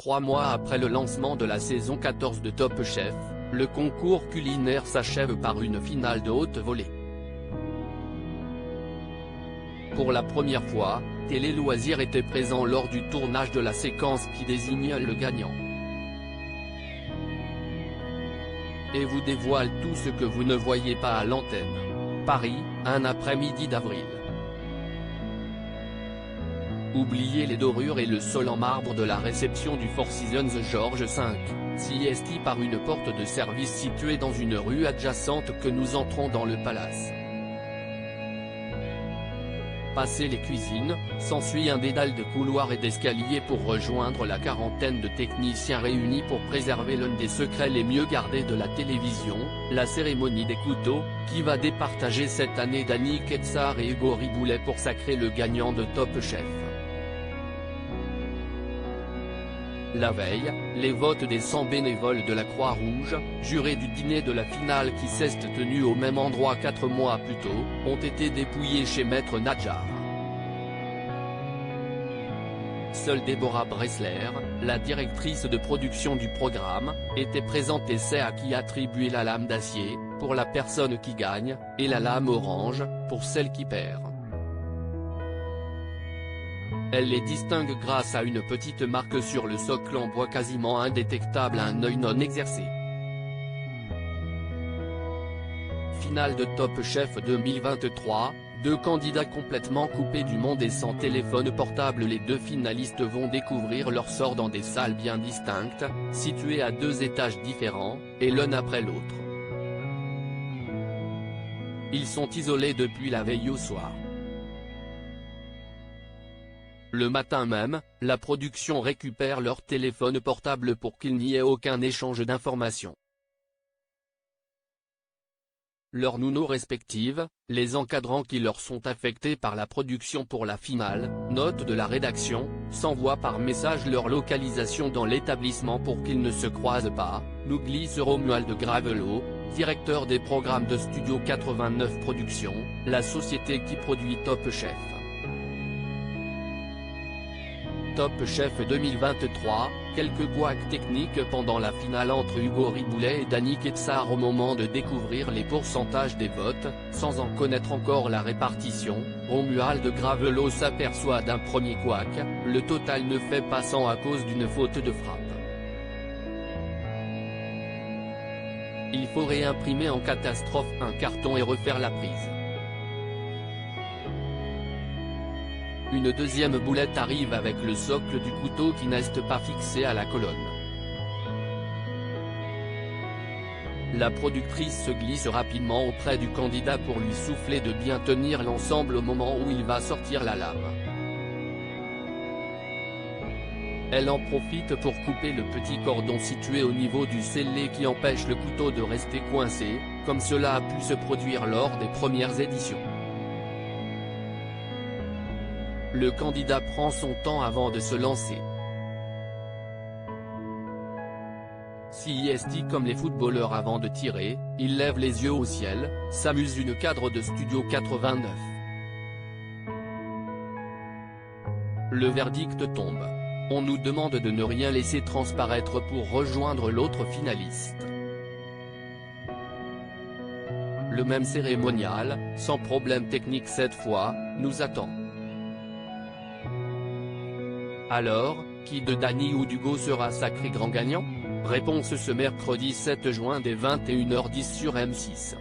3 mois après le lancement de la saison 14 de Top Chef, le concours culinaire s'achève par une finale de haute volée. Pour la première fois, Télé Loisirs était présent lors du tournage de la séquence qui désigne le gagnant. Et vous dévoile tout ce que vous ne voyez pas à l'antenne. Paris, un après-midi d'avril. Oubliez les dorures et le sol en marbre de la réception du Four Seasons Georges V, CIST par une porte de service située dans une rue adjacente que nous entrons dans le palace. Passé les cuisines, s'ensuit un dédale de couloirs et d'escaliers pour rejoindre la quarantaine de techniciens réunis pour préserver l'un des secrets les mieux gardés de la télévision, la cérémonie des couteaux, qui va départager cette année Dany Quetsar et Hugo Riboulet pour sacrer le gagnant de Top Chef. La veille, les votes des 100 bénévoles de la Croix-Rouge, jurés du dîner de la finale qui s'est tenu au même endroit 4 mois plus tôt, ont été dépouillés chez Maître Nadjar. Seule Déborah Bressler, la directrice de production du programme, était présente et sait à qui attribuer la lame d'acier, pour la personne qui gagne, et la lame orange, pour celle qui perd. Elle les distingue grâce à une petite marque sur le socle en bois quasiment indétectable à un œil non exercé. Finale de Top Chef 2023, 2 candidats complètement coupés du monde et sans téléphone portable. Les 2 finalistes vont découvrir leur sort dans des salles bien distinctes, situées à 2 étages différents, et l'un après l'autre. Ils sont isolés depuis la veille au soir. Le matin même, la production récupère leur téléphone portable pour qu'il n'y ait aucun échange d'informations. Leurs nounous respectives, les encadrants qui leur sont affectés par la production pour la finale, note de la rédaction, s'envoient par message leur localisation dans l'établissement pour qu'ils ne se croisent pas, nous glisse Romuald Gravelot, directeur des programmes de Studio 89 Productions, la société qui produit Top Chef. Top Chef 2023, quelques couacs techniques pendant la finale entre Hugo Riboulet et Dany Quetsar au moment de découvrir les pourcentages des votes, sans en connaître encore la répartition. Romuald Gravelot s'aperçoit d'un premier couac, le total ne fait pas 100 à cause d'une faute de frappe. Il faut réimprimer en catastrophe un carton et refaire la prise. Une deuxième boulette arrive avec le socle du couteau qui n'est pas fixé à la colonne. La productrice se glisse rapidement auprès du candidat pour lui souffler de bien tenir l'ensemble au moment où il va sortir la lame. Elle en profite pour couper le petit cordon situé au niveau du scellé qui empêche le couteau de rester coincé, comme cela a pu se produire lors des premières éditions. Le candidat prend son temps avant de se lancer. CIST comme les footballeurs avant de tirer, il lève les yeux au ciel, s'amuse une cadre de Studio 89. Le verdict tombe. On nous demande de ne rien laisser transparaître pour rejoindre l'autre finaliste. Le même cérémonial, sans problème technique cette fois, nous attend. Alors, qui de Dany ou d'Hugo sera sacré grand gagnant? Réponse ce mercredi 7 juin dès 21h10 sur M6.